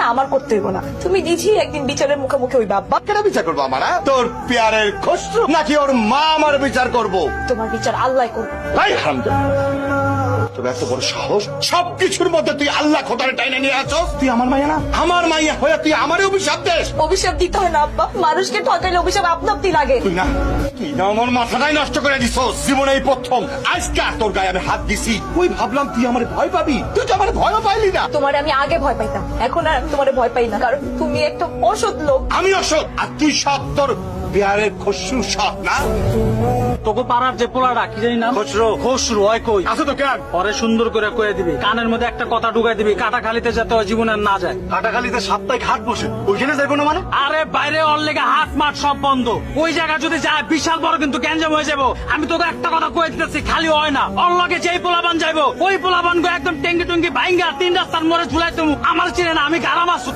না আমার করতে হইব না, তুমি নিজেই একদিন বিচারের মুখে মুখে ওই বাবা। কেন বিচার করবো আমার? তোর পেয়ারের খসরু নাকি ওর মা আমার বিচার করবো? তোমার বিচার আল্লাহ করবে। তাই হারামজাদা, তোর এত বড় সাহস, সবকিছুর মধ্যে তুই আল্লাহ খোদারে টাইনে নিয়ে আছস। তুই আমার মাইয়া না, আমার মাইয়া হয়ে তুই আমারই অভিশাপ দেস। অভিশাপ দিতে হয় না আব্বা, মানুষকে ঠকাইলে অভিশাপ আপনা আপনি লাগে। তুই না আমার মাথাটাই নষ্ট করে দিছস। জীবনে এই প্রথম আজকে তোর গায়ে আমি হাত দিছি। তুই ভাবলাম তুই আমার ভয় পাবি, তুই তো আমার ভয়ও পাইলি না। তোমারে আমি আগে ভয় পাইতাম, এখন আর তোমারে ভয় পাই না, কারণ তুমি একটা অসৎ লোক। আমি অসৎ আর তুই সৎ। তোর পেয়ারের খসরু সৎ না? তোকে পাড়ার যে পোলাটা কি জানি না, খসরু খসরু হয় কই আছে তো কেন? পরে সুন্দর করে কয়ে দিবি, কানের মধ্যে একটা কথা ঢুকাই দিবি, কাটা খালিতে যাতে ওর জীবনে আর না যায়। কাটাখালিতে সাপ্তাহিক হাট বসে, ওইখানে যাইবো না মানে? আরে বাইরে ওর লেগে হাত মাঠ সব বন্ধ, ওই জায়গা যদি যায় বিশাল বড় কিন্তু গ্যাঞ্জাম হয়ে যাবো। আমি তোকে একটা কথা কয়ে দিতেছি, খালি হয় না, ওর লগে যেই পোলাবান যাইবো ওই পোলাবান গো একদম টেঙ্গি টুঙ্গি ভাইঙ্গা 3 রাস্তার মোড়ে ঝুলাই তুমি। আমার চিনে না, আমি গারাম আসু।